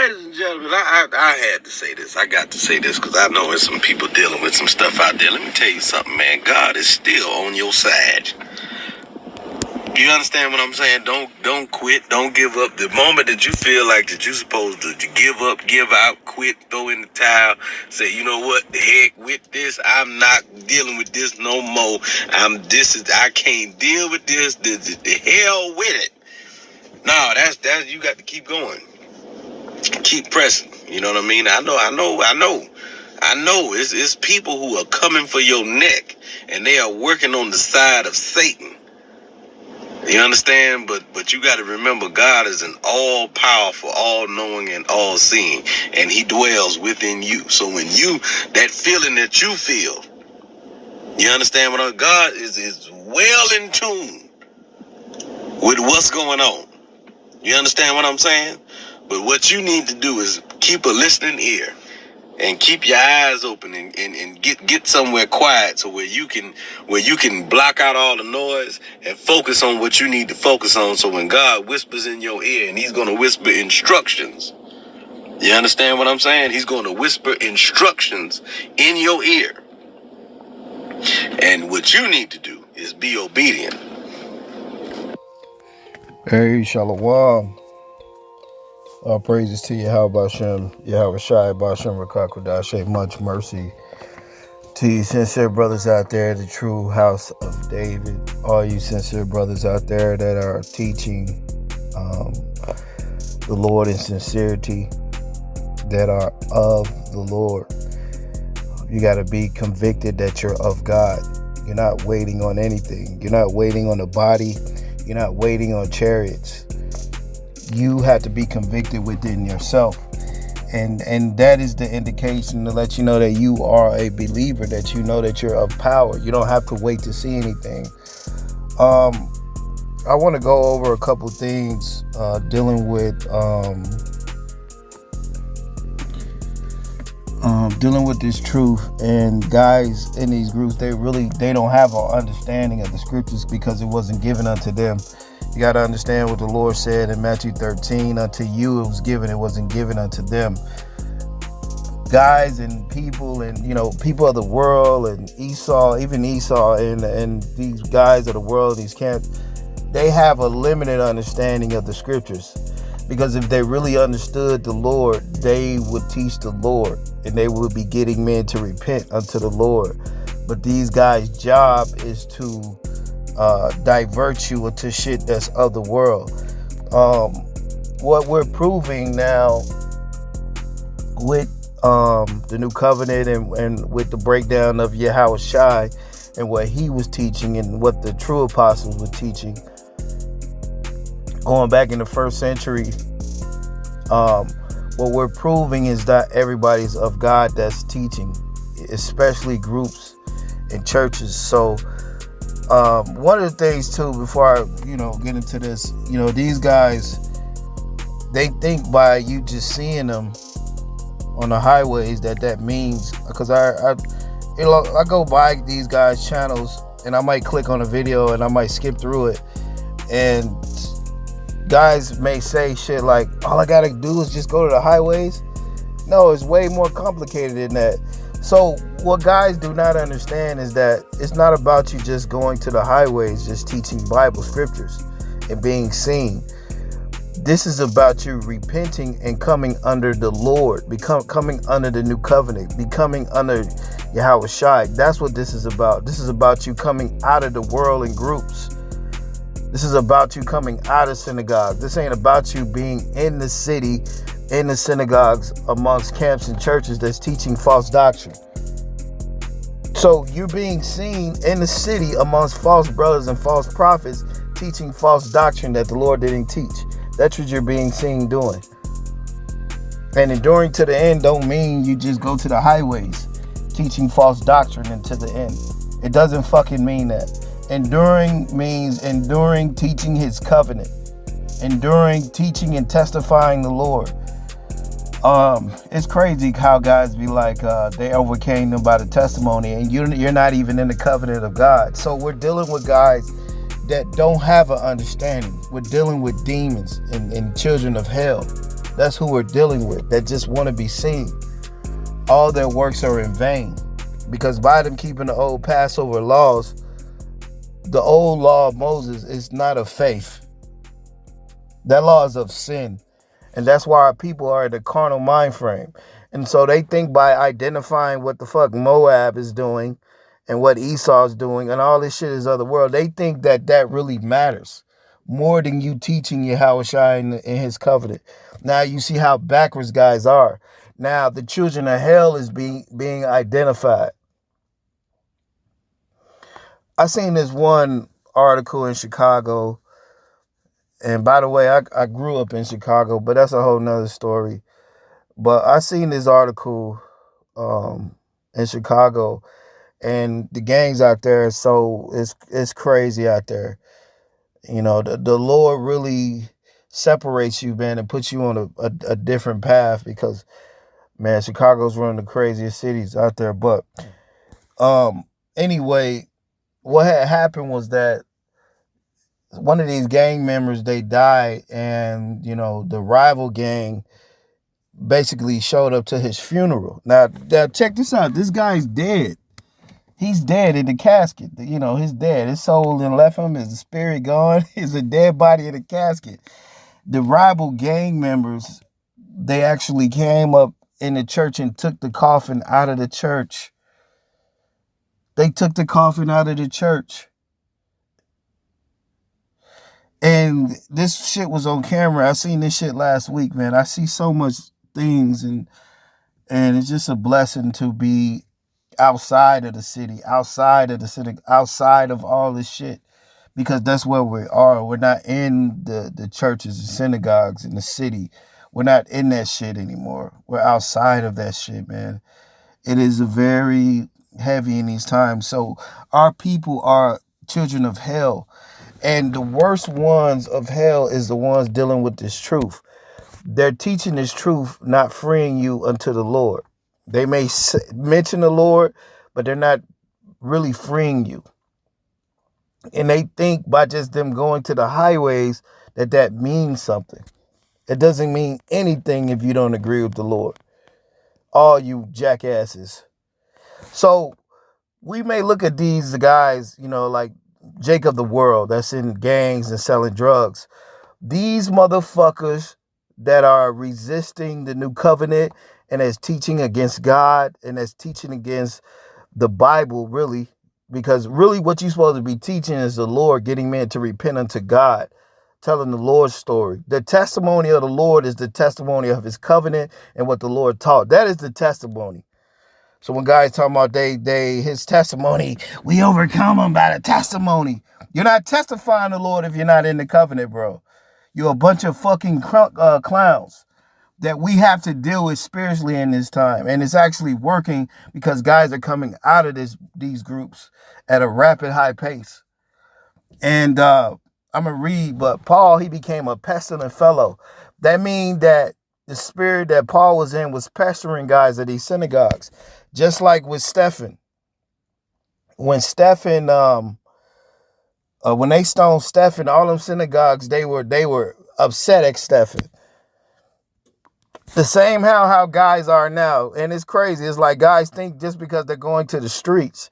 ladies and gentlemen, I had to say this. I got to say this because I know there's some people dealing with some stuff out there. Let me tell you something, man. God is still on your side. You understand what I'm saying? Don't quit. Don't give up. The moment that you feel like that you're supposed to give up, give out, quit, throw in the towel, say, you know what, the heck with this. I'm not dealing with this no more. I can't deal with this. The hell with it. No, that's you got to keep going. Keep pressing. You know what I mean? I know. It's people who are coming for your neck, and they are working on the side of Satan. You understand? But you got to remember, God is an all-powerful, all-knowing, and all-seeing, and he dwells within you. So when that feeling that you feel, you understand what God is well in tune with what's going on. You understand what I'm saying? But what you need to do is keep a listening ear and keep your eyes open and get somewhere quiet so where you can block out all the noise and focus on what you need to focus on. So when God whispers in your ear, and he's going to whisper instructions. You understand what I'm saying? He's going to whisper instructions in your ear. And what you need to do is be obedient. Hey, Shalom. All praises to Yahawashi, Yahawashi, Bashem, Rakakudashe. Much mercy to you sincere brothers out there, the true house of David. All you sincere brothers out there that are teaching the Lord in sincerity, that are of the Lord. You got to be convicted that you're of God. You're not waiting on anything. You're not waiting on a body. You're not waiting on chariots. You have to be convicted within yourself. And that is the indication to let you know that you are a believer, that you know that you're of power. You don't have to wait to see anything. I want to go over a couple things dealing with this truth. And guys in these groups, they don't have an understanding of the scriptures because it wasn't given unto them. You got to understand what the Lord said in Matthew 13, unto you it was given, it wasn't given unto them. Guys and people and, people of the world and Esau and these guys of the world, these camps, they have a limited understanding of the scriptures. Because if they really understood the Lord, they would teach the Lord and they would be getting men to repent unto the Lord. But these guys' job is to divert you into shit that's of the world. What we're proving now with the new covenant and with the breakdown of Yahawashi and what he was teaching and what the true apostles were teaching, going back in the first century, what we're proving is that everybody's of God that's teaching, especially groups and churches. So one of the things too, before I get into this, these guys, they think by you just seeing them on the highways that means, because I go by these guys' channels and I might click on a video and I might skip through it, and guys may say shit like, all I gotta do is just go to the highways. No, it's way more complicated than that. So what guys do not understand is that it's not about you just going to the highways, just teaching Bible scriptures and being seen. This is about you repenting and coming under the Lord, coming under the new covenant, becoming under Yahawashi. That's what this is about. This is about you coming out of the world in groups. This is about you coming out of synagogue. This ain't about you being in the city, in the synagogues, amongst camps and churches that's teaching false doctrine. So you're being seen in the city amongst false brothers and false prophets teaching false doctrine that the Lord didn't teach. That's what you're being seen doing. And enduring to the end don't mean you just go to the highways teaching false doctrine until the end. It doesn't fucking mean that. Enduring means enduring teaching his covenant, enduring teaching and testifying the Lord. It's crazy how guys be like they overcame them by the testimony, and you're not even in the covenant of God. So we're dealing with guys that don't have an understanding. We're dealing with demons and children of hell. That's who we're dealing with, that just want to be seen. All their works are in vain. Because by them keeping the old Passover laws, the old law of Moses is not of faith. That law is of sin. And that's why our people are in the carnal mind frame. And so they think by identifying what the fuck Moab is doing and what Esau is doing and all this shit is of the world, they think that that really matters more than you teaching Yahawashi in his covenant. Now you see how backwards guys are. Now the children of hell is being identified. I seen this one article in Chicago. And by the way, I grew up in Chicago, but that's a whole nother story. But I seen this article in Chicago, and the gangs out there, so it's crazy out there. You know, the Lord really separates you, man, and puts you on a different path because, man, Chicago's one of the craziest cities out there. But anyway, what had happened was that one of these gang members, they died, and you know the rival gang basically showed up to his funeral. Now check this out. This guy's dead. He's dead in the casket. You know, he's dead. His soul then left him. His spirit gone. He's a dead body in the casket. The rival gang members, they actually came up in the church and took the coffin out of the church. They took the coffin out of the church. And this shit was on camera. I seen this shit last week, man. I see so much things, and it's just a blessing to be outside of the city, outside of all this shit, because that's where we are. We're not in the churches and synagogues in the city. We're not in that shit anymore. We're outside of that shit, man. It is very heavy in these times. So our people are children of hell. And the worst ones of hell is the ones dealing with this truth. They're teaching this truth, not freeing you unto the Lord. They may mention the Lord, but they're not really freeing you. And they think by just them going to the highways that means something. It doesn't mean anything if you don't agree with the Lord. All you jackasses. So we may look at these guys, you know, like Jacob the World, that's in gangs and selling drugs. These motherfuckers that are resisting the new covenant and as teaching against God and as teaching against the Bible, really, because really what you're supposed to be teaching is the Lord, getting men to repent unto God, telling the Lord's story. The testimony of the Lord is the testimony of his covenant and what the Lord taught. That is the testimony. So when guys talking about his testimony, we overcome him by the testimony. You're not testifying the Lord if you're not in the covenant, bro. You're a bunch of fucking clowns that we have to deal with spiritually in this time. And it's actually working because guys are coming out of these groups at a rapid high pace. And I'm going to read, but Paul, he became a pestilent fellow. That means that the spirit that Paul was in was pestering guys at these synagogues. Just like with Stephen. When Stephen, when they stoned Stephen, all them synagogues, they were upset at Stephen. The same how guys are now. And it's crazy. It's like guys think just because they're going to the streets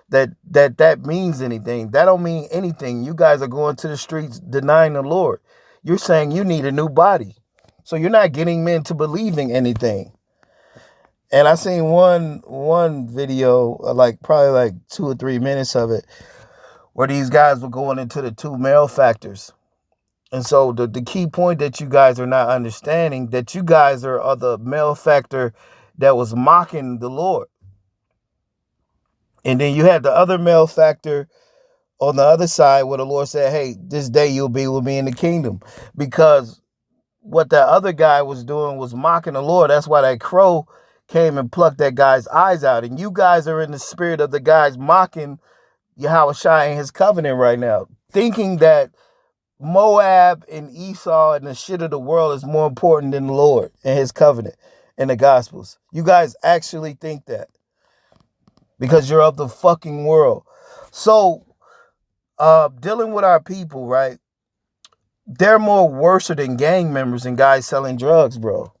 that means anything. That don't mean anything. You guys are going to the streets denying the Lord. You're saying you need a new body. So you're not getting men to believing anything. And I seen one video, probably like 2 or 3 minutes of it, where these guys were going into the two male factors. And so the key point that you guys are not understanding, that you guys are the male factor that was mocking the Lord. And then you had the other male factor on the other side where the Lord said, hey, this day you'll be with me in the kingdom. Because what that other guy was doing was mocking the Lord. That's why that crow came and plucked that guy's eyes out. And you guys are in the spirit of the guys mocking Yahawashi and his covenant right now, thinking that Moab and Esau and the shit of the world is more important than the Lord and his covenant and the Gospels. You guys actually think that because you're of the fucking world. So dealing with our people, right? they're more worse than gang members and guys selling drugs, bro.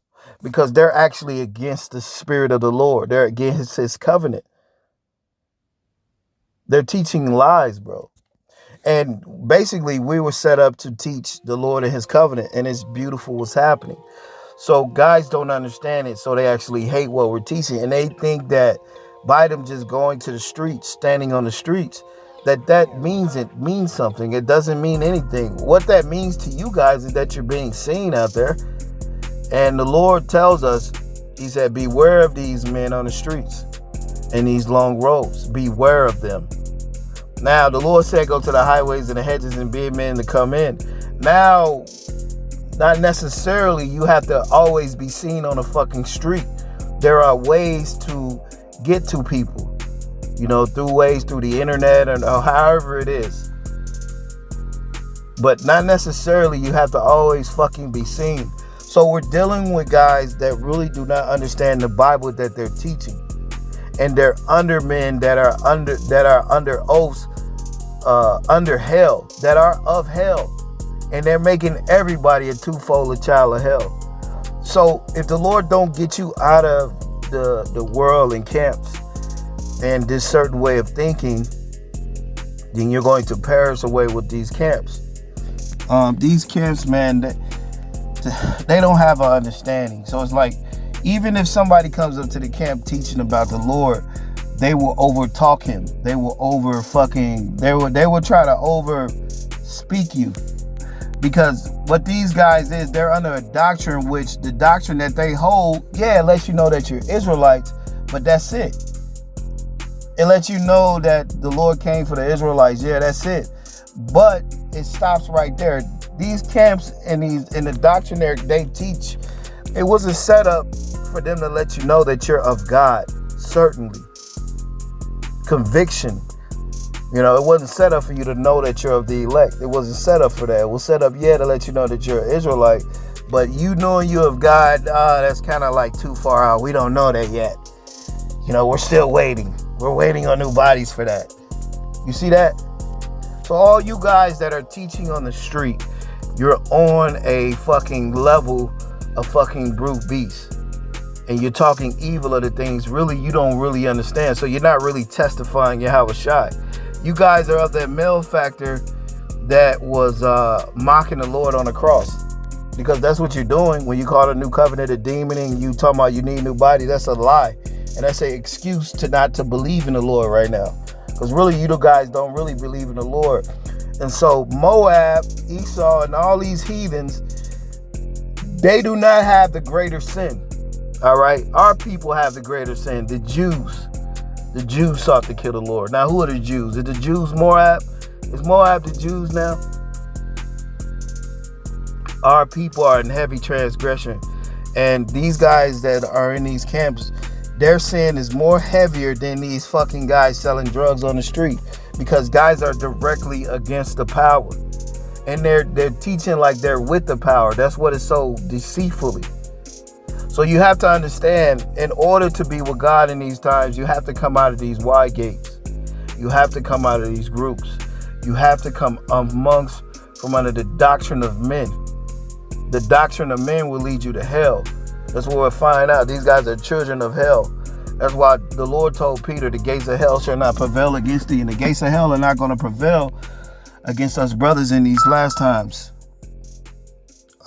Because they're actually against the spirit of the Lord. They're against his covenant. They're teaching lies, bro. And basically, we were set up to teach the Lord and his covenant, and it's beautiful what's happening. So guys don't understand it, so they actually hate what we're teaching, and they think that by them just going to the streets, standing on the streets, that means something. It doesn't mean anything. What that means to you guys is that you're being seen out there. And the Lord tells us, he said, beware of these men on the streets and these long roads. Beware of them. Now, the Lord said, go to the highways and the hedges and bid men to come in. Now, not necessarily you have to always be seen on a fucking street. There are ways to get to people, through the internet or however it is. But not necessarily you have to always fucking be seen. So we're dealing with guys that really do not understand the Bible that they're teaching. And they're under men that are under oaths, under hell, that are of hell. And they're making everybody a twofold a child of hell. So if the Lord don't get you out of the world and camps and this certain way of thinking, then you're going to perish away with these camps. These camps, man, they don't have an understanding. So it's like, even if somebody comes up to the camp teaching about the Lord, they will over talk him. They will they will try to over speak you. Because what these guys is, they're under a doctrine, which the doctrine that they hold, it lets you know that you're Israelites, but that's it. It lets you know that the Lord came for the Israelites. Yeah, that's it. But it stops right there. These camps and the doctrine they teach, it wasn't set up for them to let you know that you're of God. Certainly. Conviction. It wasn't set up for you to know that you're of the elect. It wasn't set up for that. It was set up, to let you know that you're an Israelite. But you knowing you're of God, that's kind of like too far out. We don't know that yet. We're still waiting. We're waiting on new bodies for that. You see that? So all you guys that are teaching on the street, you're on a fucking level of fucking brute beast. And you're talking evil of the things really you don't really understand. So you're not really testifying Yahawashi. You guys are of that male factor that was mocking the Lord on the cross. Because that's what you're doing when you call the new covenant a demon and you talking about you need a new body. That's a lie. And that's an excuse not to believe in the Lord right now. Because really, you guys don't really believe in the Lord. And so Moab, Esau, and all these heathens, they do not have the greater sin. All right? Our people have the greater sin. The Jews. The Jews sought to kill the Lord. Now, who are the Jews? Is the Jews Moab? Is Moab the Jews now? Our people are in heavy transgression. And these guys that are in these camps, their sin is more heavier than these fucking guys selling drugs on the street. Because guys are directly against the power. And they're teaching like they're with the power. That's what is so deceitfully. So you have to understand, in order to be with God in these times, you have to come out of these wide gates. You have to come out of these groups. You have to come amongst from under the doctrine of men. The doctrine of men will lead you to hell. That's what we'll find out. These guys are children of hell. That's why the Lord told Peter, the gates of hell shall not prevail against thee. And the gates of hell are not going to prevail against us brothers in these last times.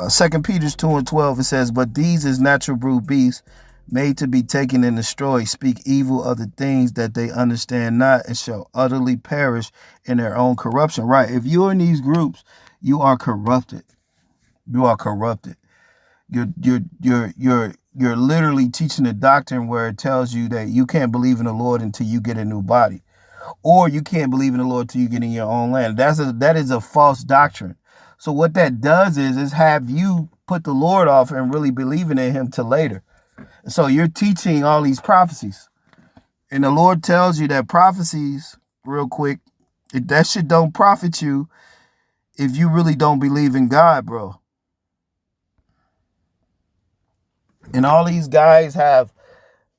2 Peter 2:12, it says, but these is natural brute beasts, made to be taken and destroyed, speak evil of the things that they understand not, and shall utterly perish in their own corruption. Right. If you're in these groups, you are corrupted. You are corrupted. You're literally teaching a doctrine where it tells you that you can't believe in the Lord until you get a new body, or you can't believe in the Lord till you get in your own land. That is a false doctrine. So what that does is have you put the Lord off and really believing in him till later. So you're teaching all these prophecies, and the Lord tells you that prophecies, real quick, that shit don't profit you if you really don't believe in God, bro. And all these guys have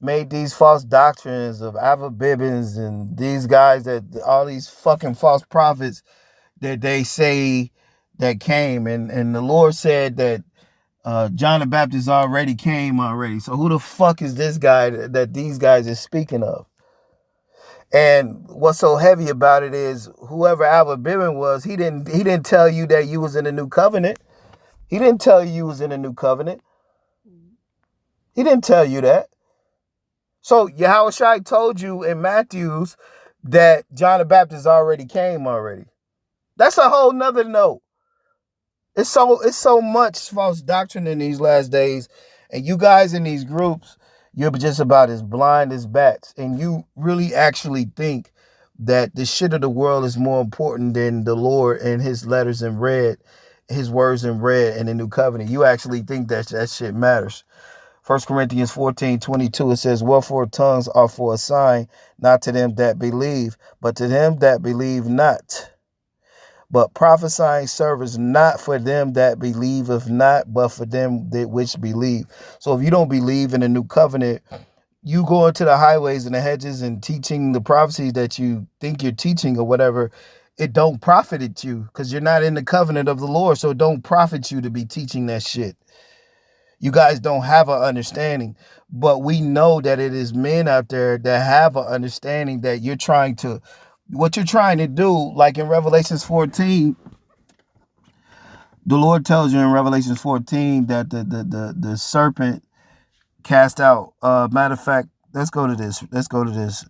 made these false doctrines of Ava Bibbins and these guys that all these fucking false prophets that they say that came, and the Lord said that John the Baptist already came already. So who the fuck is this guy that these guys are speaking of? And what's so heavy about it is whoever Albert Bibbin was, he didn't tell you that you was in the new covenant. He didn't tell you was in the new covenant. He didn't tell you that. So Yahawashi told you in Matthew's that John the Baptist already came already. That's a whole nother note. It's so much false doctrine in these last days. And you guys in these groups, you're just about as blind as bats. And you really actually think that the shit of the world is more important than the Lord and his letters in red, his words in red in the new covenant. You actually think that shit matters. 1 Corinthians 14:22, it says, wherefore tongues are for a sign, not to them that believe, but to them that believe not. But prophesying serveth not for them that believeth not, but for them that which believe. So if you don't believe in the new covenant, you go into the highways and the hedges and teaching the prophecies that you think you're teaching or whatever, it don't profit it you because you're not in the covenant of the Lord. So it don't profit you to be teaching that shit. You guys don't have an understanding, but we know that it is men out there that have an understanding that what you're trying to do, like in Revelations 14, the Lord tells you in Revelations 14 that the serpent cast out. Matter of fact, let's go to this.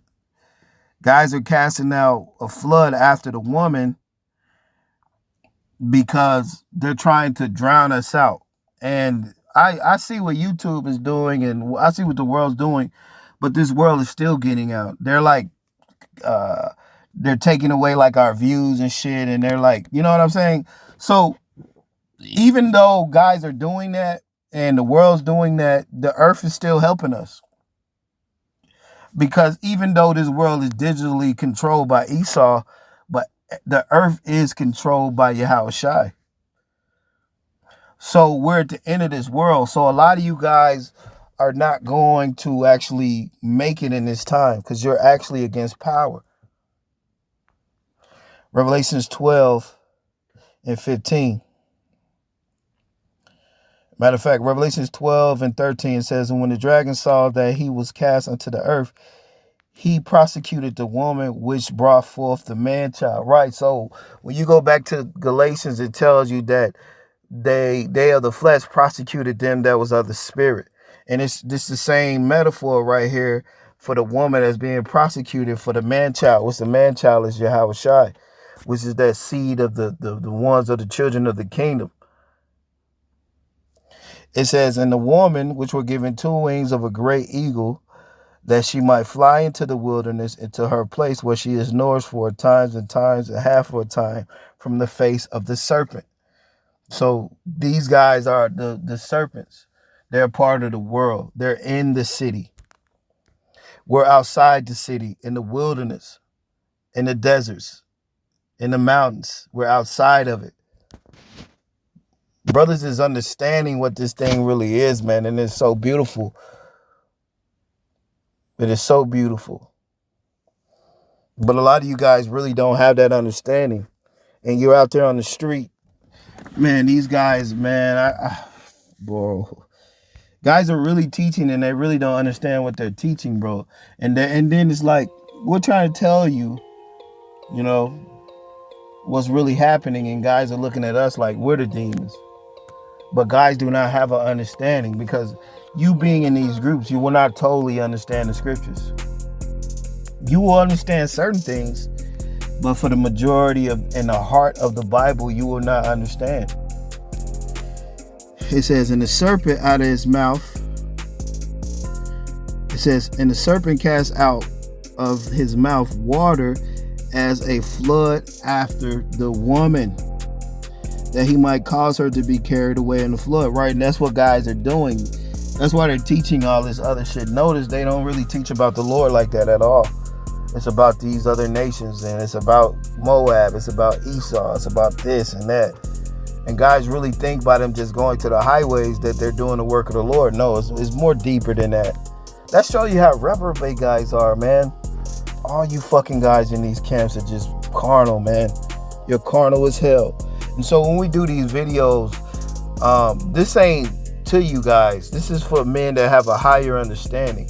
Guys are casting out a flood after the woman because they're trying to drown us out. And I see what YouTube is doing and I see what the world's doing, but this world is still getting out. They're like, they're taking away like our views and shit. And they're like, you know what I'm saying? So even though guys are doing that and the world's doing that, the earth is still helping us. Because even though this world is digitally controlled by Esau, but the earth is controlled by Yahawashi. So we're at the end of this world. So a lot of you guys are not going to actually make it in this time because you're actually against power. Revelations 12 and 15. Matter of fact, Revelations 12 and 13 says, and when the dragon saw that he was cast unto the earth, he prosecuted the woman which brought forth the man child. Right. So when you go back to Galatians, it tells you that they of the flesh prosecuted them that was of the spirit. And it's this the same metaphor right here for the woman that's being prosecuted for the man child. What's the man child is Yahawashi, which is that seed of the ones of the children of the kingdom. It says, and the woman which were given 2 wings of a great eagle, that she might fly into the wilderness, into her place where she is nourished for times and times and half for a time from the face of the serpent. So these guys are the serpents. They're part of the world. They're in the city. We're outside the city, in the wilderness, in the deserts, in the mountains. We're outside of it. Brothers is understanding what this thing really is, man. And it's so beautiful. It is so beautiful. But a lot of you guys really don't have that understanding. And you're out there on the street. Man, these guys, man, bro. Guys are really teaching and they really don't understand what they're teaching, bro. And then it's like, we're trying to tell you, you know, what's really happening. And guys are looking at us like we're the demons. But guys do not have an understanding because you being in these groups, you will not totally understand the scriptures. You will understand certain things, but for the majority of in the heart of the Bible, you will not understand. It says, and the serpent out of his mouth, it says, and the serpent cast out of his mouth water as a flood after the woman, that he might cause her to be carried away in the flood, right? And that's what guys are doing. That's why they're teaching all this other shit. Notice they don't really teach about the Lord like that at all. It's about these other nations, and it's about Moab, it's about Esau, it's about this and that. And guys really think by them just going to the highways that they're doing the work of the Lord. No, it's more deeper than that. That shows you how reprobate guys are, man. All you fucking guys in these camps are just carnal, man. You're carnal as hell. And so when we do these videos, this ain't to you guys. This is for men that have a higher understanding.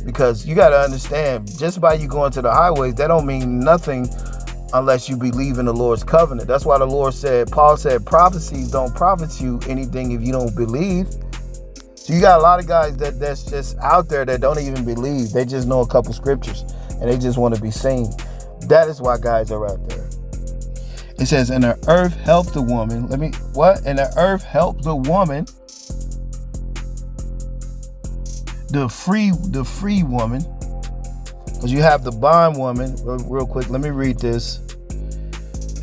Because you got to understand, just by you going to the highways, that don't mean nothing unless you believe in the Lord's covenant. That's why the Lord said, Paul said, prophecies don't profit you anything if you don't believe. So you got a lot of guys that's just out there that don't even believe. They just know a couple scriptures and they just want to be seen. That is why guys are out there. It says, and the earth helped the woman. And the earth helped the woman. The free woman. Because you have the bond woman. Real quick, let me read this.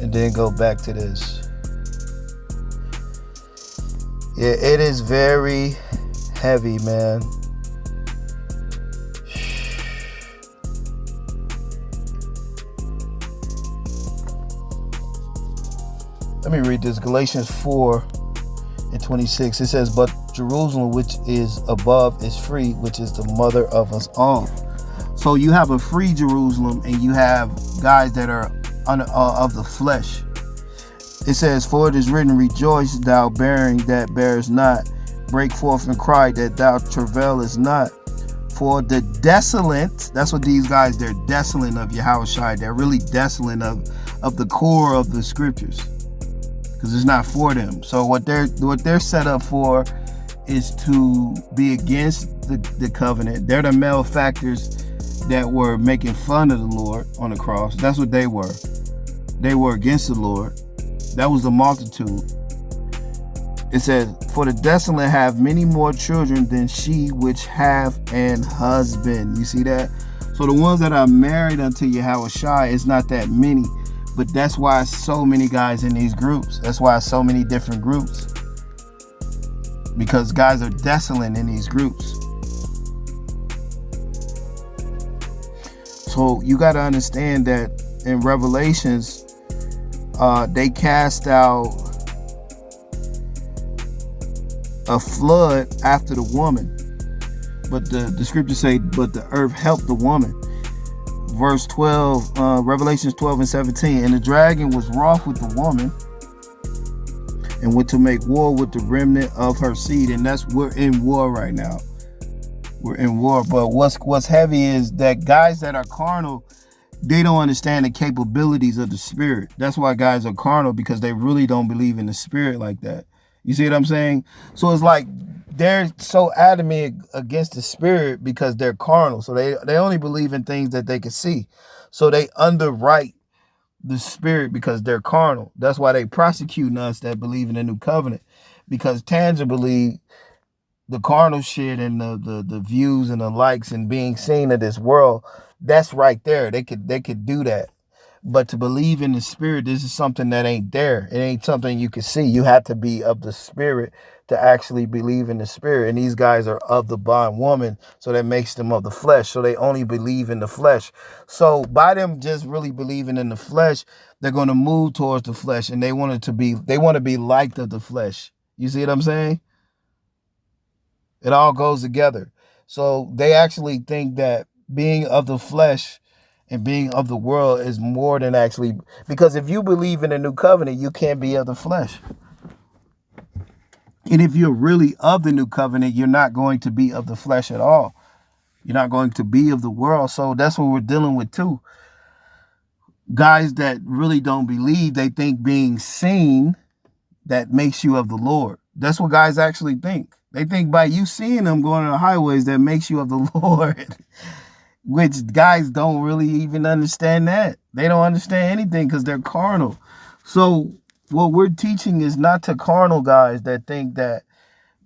And then go back to this. Yeah, it is very heavy, man. Let me read this. Galatians 4:26. It says, but Jerusalem, which is above, is free, which is the mother of us all. So you have a free Jerusalem, and you have guys that are of the flesh. It says, for it is written, rejoice, thou bearing that bearest not. Break forth and cry that thou travailest not. For the desolate, that's what these guys, they're desolate of Yahawashi. They're really desolate of the core of the scriptures. Because it's not for them. So what they're set up for is to be against the covenant. They're the malefactors that were making fun of the Lord on the cross. That's what they were. They were against the Lord. That was the multitude. It says, for the desolate have many more children than she which have an husband. You see that? So the ones that are married unto Yahawashi, it's not that many. But that's why so many guys in these groups. That's why so many different groups. Because guys are desolate in these groups. So you got to understand that in Revelations, they cast out a flood after the woman. But the scriptures say, but the earth helped the woman. Verse 12, Revelations 12:17. And the dragon was wroth with the woman and went to make war with the remnant of her seed. And we're in war right now. We're in war. But what's heavy is that guys that are carnal, they don't understand the capabilities of the spirit. That's why guys are carnal, because they really don't believe in the spirit like that. You see what I'm saying? So it's like they're so adamant against the spirit because they're carnal. So they only believe in things that they can see. So they underwrite the spirit because they're carnal. That's why they prosecuting us that believe in the new covenant. Because tangibly, the carnal shit and the views and the likes and being seen of this world, that's right there. They could do that. But to believe in the spirit, this is something that ain't there. It ain't something you can see. You have to be of the spirit to actually believe in the spirit. And these guys are of the bond woman, so that makes them of the flesh. So they only believe in the flesh. So by them just really believing in the flesh, they're going to move towards the flesh, and they want to be liked of the flesh. You see what I'm saying? It all goes together. So they actually think that being of the flesh and being of the world is more than actually, because if you believe in the new covenant, you can't be of the flesh. And if you're really of the new covenant, you're not going to be of the flesh at all. You're not going to be of the world. So that's what we're dealing with too. Guys that really don't believe, they think being seen, that makes you of the Lord. That's what guys actually think. They think by you seeing them going on the highways, that makes you of the Lord. Which guys don't really even understand that. They don't understand anything because they're carnal. So what we're teaching is not to carnal guys that think that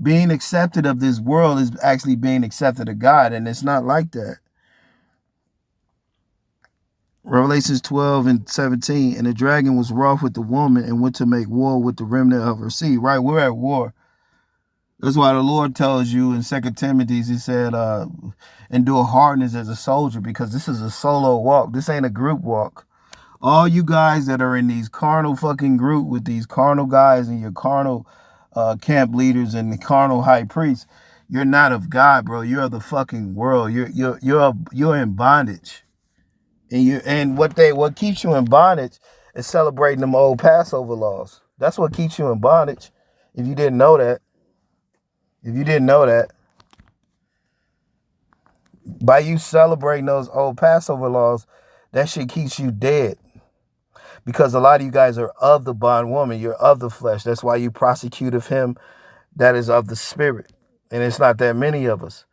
being accepted of this world is actually being accepted of God. And it's not like that. Revelations 12:17. And the dragon was wroth with the woman and went to make war with the remnant of her seed. Right? We're at war. That's why the Lord tells you in 2 Timothy, he said, endure hardness as a soldier, because this is a solo walk. This ain't a group walk. All you guys that are in these carnal fucking group with these carnal guys and your carnal camp leaders and the carnal high priests, you're not of God, bro. You're of the fucking world. You're in bondage. And what keeps you in bondage is celebrating them old Passover laws. That's what keeps you in bondage. If you didn't know that, by you celebrating those old Passover laws, that shit keeps you dead. Because a lot of you guys are of the bondwoman, you're of the flesh. That's why you prosecute of him that is of the spirit. And it's not that many of us.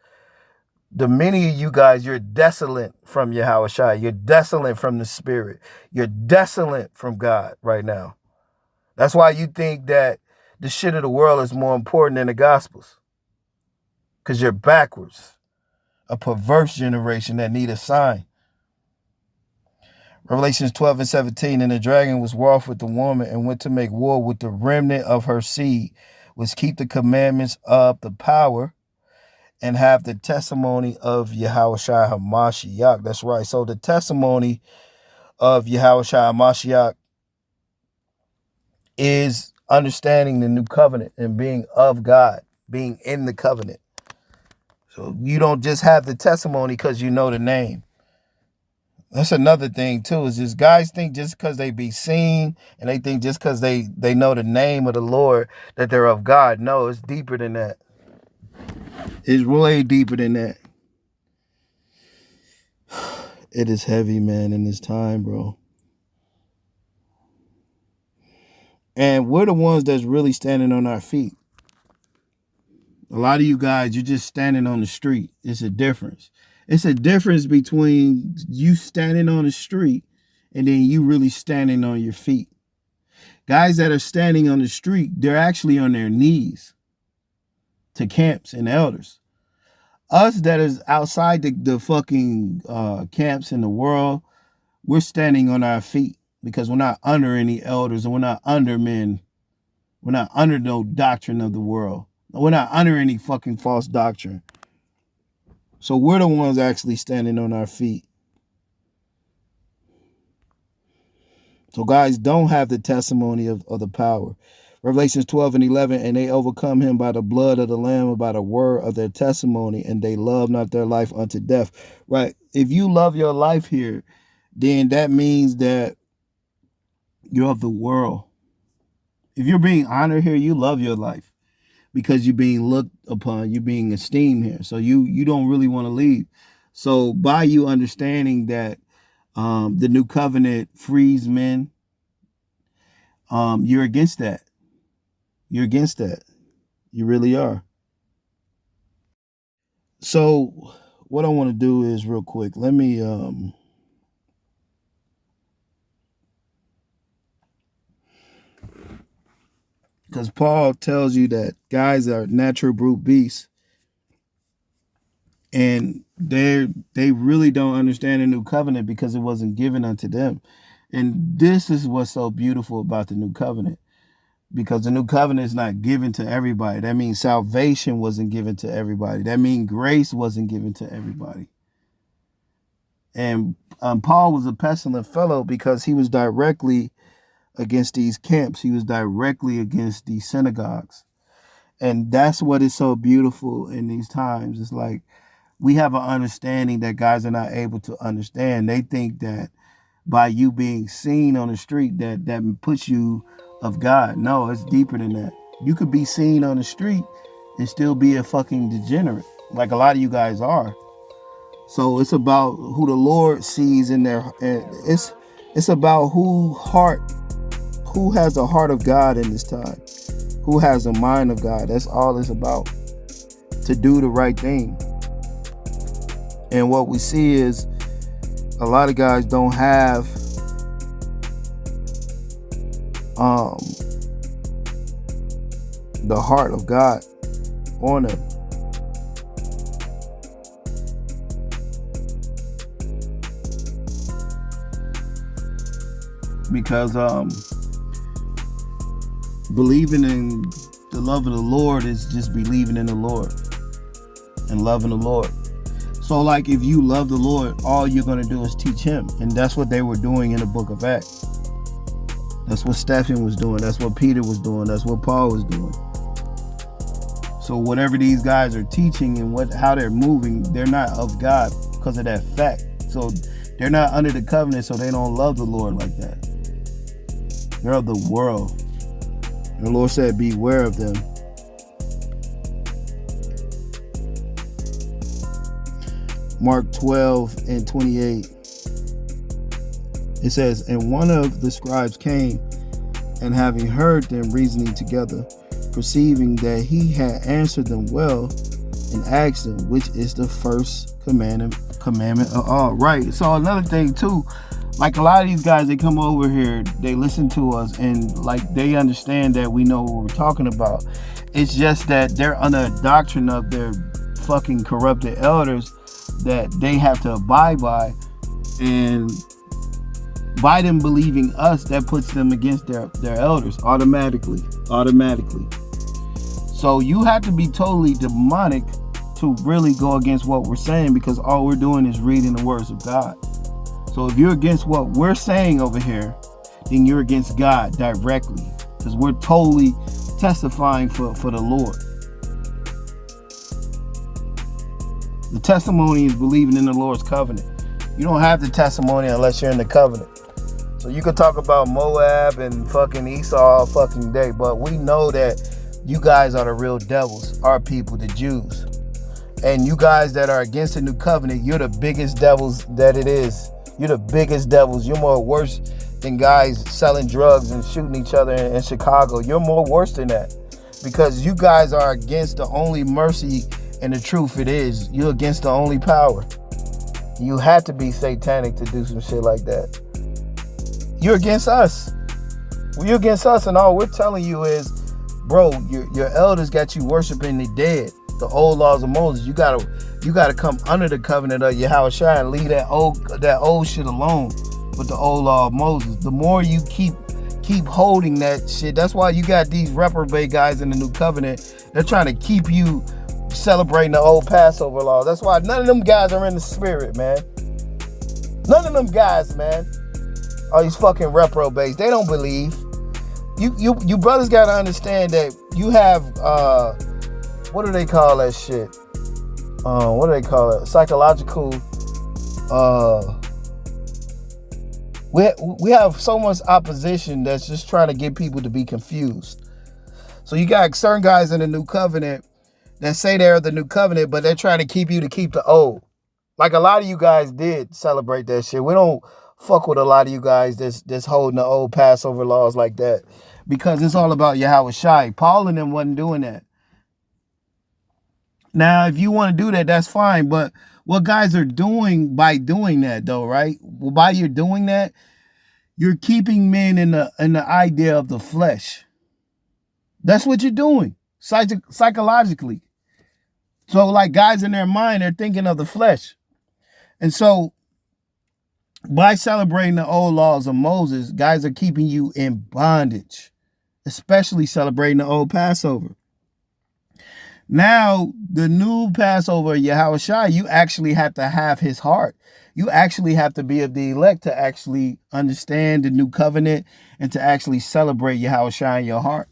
The many of you guys, you're desolate from Yahawashi. You're desolate from the spirit. You're desolate from God right now. That's why you think that the shit of the world is more important than the gospels. Because you're backwards. A perverse generation that need a sign. Revelations 12 and 17, and the dragon was wroth with the woman and went to make war with the remnant of her seed, which keep the commandments of the power and have the testimony of Yahawashi HaMashiach. That's right. So the testimony of Yahawashi HaMashiach is understanding the new covenant and being of God, being in the covenant. So you don't just have the testimony because you know the name. That's another thing too, is just guys think just because they be seen and they think just because they know the name of the Lord that they're of God. No, it's deeper than that. It's way deeper than that. It is heavy, man, in this time, bro. And we're the ones that's really standing on our feet. A lot of you guys, you're just standing on the street. It's a difference. It's a difference between you standing on the street and then you really standing on your feet. Guys that are standing on the street, they're actually on their knees to camps and elders. Us that is outside the fucking camps in the world, we're standing on our feet because we're not under any elders and we're not under men. We're not under no doctrine of the world. We're not under any fucking false doctrine. So we're the ones actually standing on our feet. So guys, don't have the testimony of the power. Revelations 12 and 11, and they overcome him by the blood of the Lamb and by the word of their testimony, and they love not their life unto death. Right? If you love your life here, then that means that you're of the world. If you're being honored here, you love your life because you're being looked upon, you're being esteemed here. So you don't really want to leave. So by you understanding that the new covenant frees men, you're against that. You're against that. You really are. So what I want to do is real quick. Let me because Paul tells you that guys are natural brute beasts, and they really don't understand the new covenant because it wasn't given unto them. And this is what's so beautiful about the new covenant, because the new covenant is not given to everybody. That means salvation wasn't given to everybody. That means grace wasn't given to everybody. And Paul was a pestilent fellow because he was directly against these camps. He was directly against these synagogues. And that's what is so beautiful in these times. It's like we have an understanding that guys are not able to understand. They think that by you being seen on the street, that puts you of God. No, it's deeper than that. You could be seen on the street and still be a fucking degenerate, like a lot of you guys are. So it's about who the Lord sees in their. It's about who has the heart of God in this time, who has the mind of God. That's all it's about, to do the right thing. And what we see is a lot of guys don't have the heart of God on them. Because believing in the love of the Lord is just believing in the Lord and loving the Lord. So like if you love the Lord, all you're going to do is teach him. And that's what they were doing in the book of Acts. That's what Stephen was doing. That's what Peter was doing. That's what Paul was doing. So whatever these guys are teaching and how they're moving, they're not of God because of that fact. So they're not under the covenant, so they don't love the Lord like that. They're of the world. And the Lord said, beware of them. Mark 12 and 28. It says, and one of the scribes came, and having heard them reasoning together, perceiving that he had answered them well, and asked them, which is the first commandment of all. Right. So another thing too, like a lot of these guys, they come over here, they listen to us, and like they understand that we know what we're talking about. It's just that they're under a doctrine of their fucking corrupted elders that they have to abide by, and by them believing us, that puts them against their elders automatically. So you have to be totally demonic to really go against what we're saying, because all we're doing is reading the words of God. So if you're against what we're saying over here, then you're against God directly, because we're totally testifying for the Lord. The testimony is believing in the Lord's covenant. You don't have the testimony unless you're in the covenant. So you could talk about Moab and fucking Esau all fucking day, but we know that you guys are the real devils, our people, the Jews. And you guys that are against the new covenant, you're the biggest devils that it is. You're the biggest devils. You're more worse than guys selling drugs and shooting each other in Chicago. You're more worse than that, because you guys are against the only mercy and the truth it is. You're against the only power. You have to be satanic to do some shit like that. You're against us. Well, you're against us, and all we're telling you is, bro, your elders got you worshiping the dead, the old laws of Moses. You gotta come under the covenant of Yahawashi and leave that old shit alone with the old law of Moses. The more you keep holding that shit, that's why you got these reprobate guys in the new covenant. They're trying to keep you celebrating the old Passover law. That's why none of them guys are in the spirit, man. None of them guys, man. All these fucking reprobates, they don't believe. You brothers gotta understand that you have what do they call that shit? What do they call it? Psychological. We have so much opposition that's just trying to get people to be confused. So you got certain guys in the new covenant that say they're the new covenant, but they're trying to keep you to keep the old. Like a lot of you guys did celebrate that shit. We don't fuck with a lot of you guys that's holding the old Passover laws like that, because it's all about Yahawashi. Paul and them wasn't doing that. Now, if you want to do that, that's fine. But what guys are doing by doing that, though, right? Well, by you're doing that, you're keeping men in the idea of the flesh. That's what you're doing psychologically. So, like, guys in their mind, they're thinking of the flesh. And so, by celebrating the old laws of Moses, guys are keeping you in bondage, especially celebrating the old Passover. Now, the new Passover, Yahawashi, you actually have to have his heart. You actually have to be of the elect to actually understand the new covenant and to actually celebrate Yahawashi in your heart.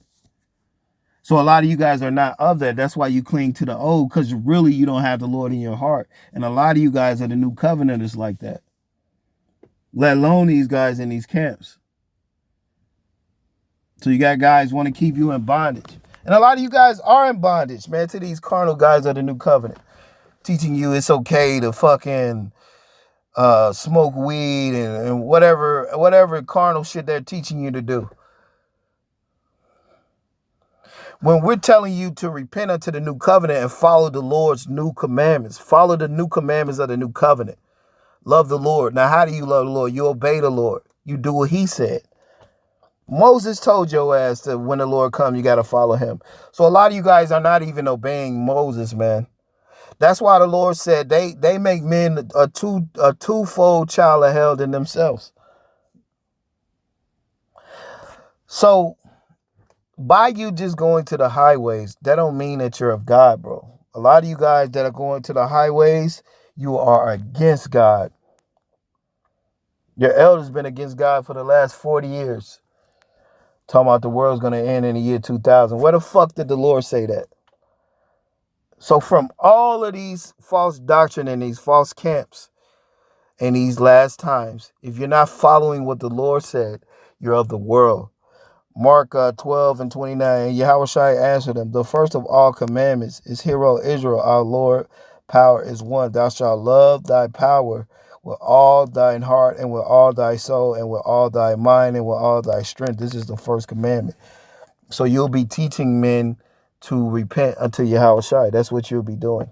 So a lot of you guys are not of that. That's why you cling to the old, because really you don't have the Lord in your heart. And a lot of you guys are the new covenanters like that. Let alone these guys in these camps. So you got guys want to keep you in bondage. And a lot of you guys are in bondage, man, to these carnal guys of the new covenant. Teaching you it's okay to fucking smoke weed and whatever carnal shit they're teaching you to do. When we're telling you to repent unto the new covenant and follow the Lord's new commandments, follow the new commandments of the new covenant. Love the Lord. Now, how do you love the Lord? You obey the Lord. You do what he said. Moses told your ass that when the Lord comes, you got to follow him. So a lot of you guys are not even obeying Moses, man. That's why the Lord said they make men a twofold child of hell than themselves. So by you just going to the highways, that don't mean that you're of God, bro. A lot of you guys that are going to the highways, you are against God. Your elders been against God for the last 40 years. Talking about the world's going to end in the year 2000. Where the fuck did the Lord say that? So from all of these false doctrine and these false camps in these last times, if you're not following what the Lord said, you're of the world. Mark 12 and 29. And Yahawashi answered them, the first of all commandments is, Hear, O Israel, our Lord, power is one. Thou shalt love thy power with all thine heart and with all thy soul and with all thy mind and with all thy strength. This is the first commandment. So you'll be teaching men to repent unto Yahawashi. That's what you'll be doing.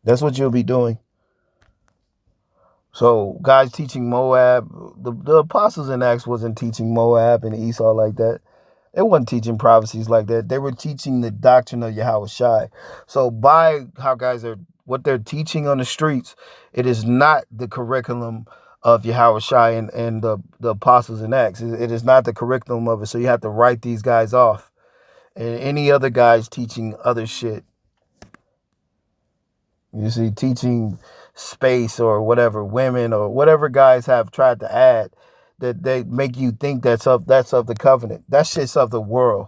That's what you'll be doing. So guys teaching Moab, the apostles in Acts wasn't teaching Moab and Esau like that. They wasn't teaching prophecies like that. They were teaching the doctrine of Yahawashi. So by how guys are, what they're teaching on the streets, it is not the curriculum of Yahawashi and the apostles in Acts. It is not the curriculum of it. So you have to write these guys off. And any other guys teaching other shit, you see, teaching space or whatever, women or whatever guys have tried to add that they make you think that's of the covenant. That shit's of the world.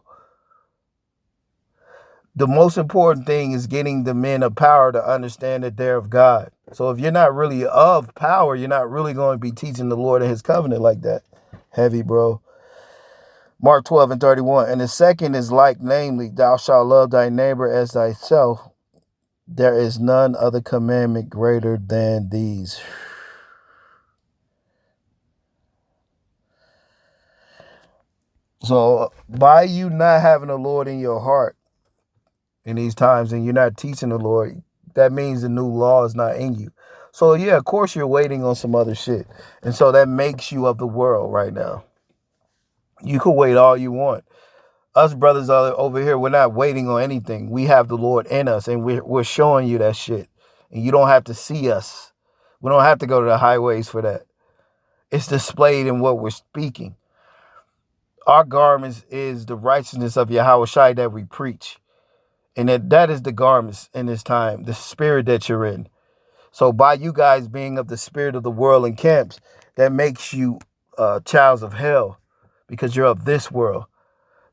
The most important thing is getting the men of power to understand that they're of God. So if you're not really of power, you're not really going to be teaching the Lord and his covenant like that. Heavy, bro. Mark 12 and 31. And the second is like, namely, thou shalt love thy neighbor as thyself. There is none other commandment greater than these. So by you not having the Lord in your heart in these times and you're not teaching the Lord, that means the new law is not in you. So yeah, of course you're waiting on some other shit. And so that makes you of the world right now. You could wait all you want. Us brothers are over here, we're not waiting on anything. We have the Lord in us, and we're showing you that shit. And you don't have to see us. We don't have to go to the highways for that. It's displayed in what we're speaking. Our garments is the righteousness of Yahawashi that we preach. And that is the garments in this time, the spirit that you're in. So by you guys being of the spirit of the world and camps, that makes you childs of hell because you're of this world.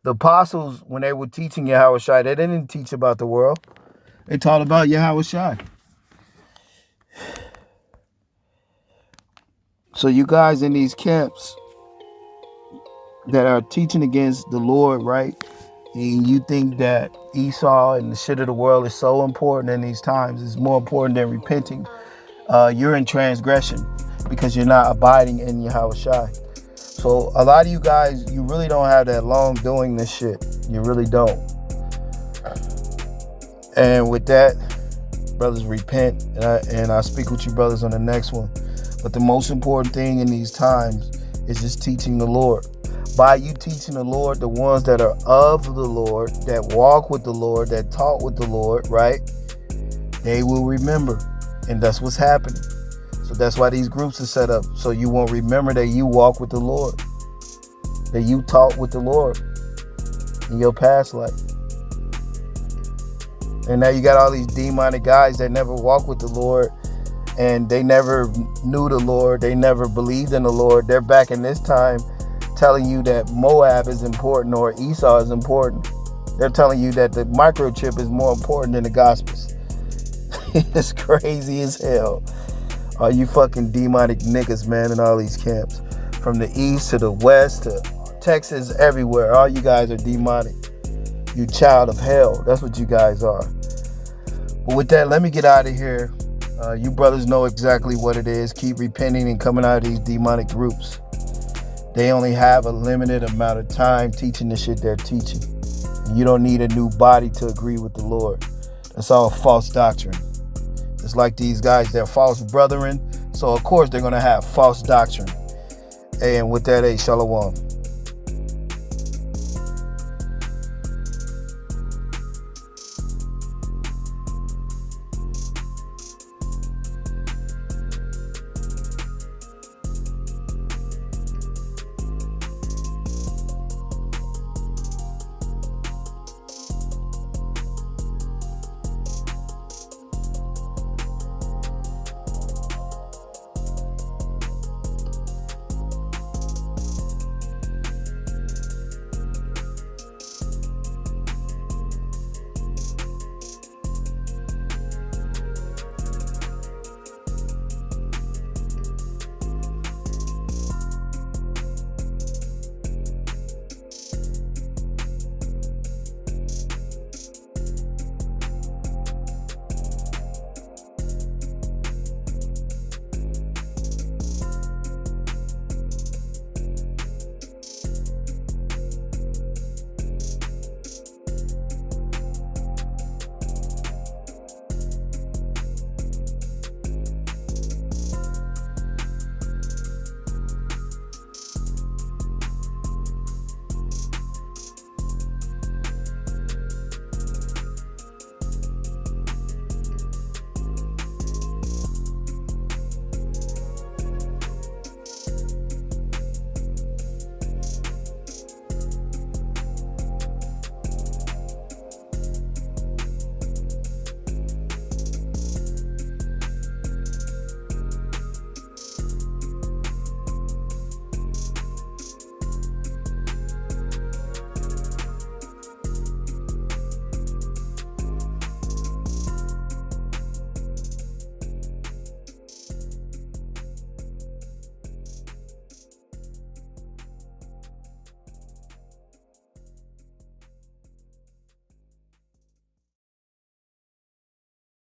The apostles, when they were teaching Yahawashi, they didn't teach about the world. They taught about Yahawashi. So you guys in these camps that are teaching against the Lord, right? And you think that Esau and the shit of the world is so important in these times. It's more important than repenting. You're in transgression because you're not abiding in Yahawashi. So a lot of you guys, you really don't have that long doing this shit. You really don't. And with that, brothers, repent. And I speak with you brothers on the next one. But the most important thing in these times is just teaching the Lord. By you teaching the Lord, the ones that are of the Lord, that walk with the Lord, that talk with the Lord, right? They will remember. And that's what's happening. So that's why these groups are set up. So you won't remember that you walk with the Lord. That you talk with the Lord in your past life. And now you got all these demonic guys that never walk with the Lord. And they never knew the Lord. They never believed in the Lord. They're back in this time telling you that Moab is important or Esau is important. They're telling you that the microchip is more important than the Gospels. It's crazy as hell. All you fucking demonic niggas, man, in all these camps. From the east to the west to Texas, everywhere. All you guys are demonic. You child of hell. That's what you guys are. But with that, let me get out of here. You brothers know exactly what it is. Keep repenting and coming out of these demonic groups. They only have a limited amount of time teaching the shit they're teaching. And you don't need a new body to agree with the Lord. That's all false doctrine. It's like these guys, they're false brethren. So, of course, they're going to have false doctrine. And with that, shalom.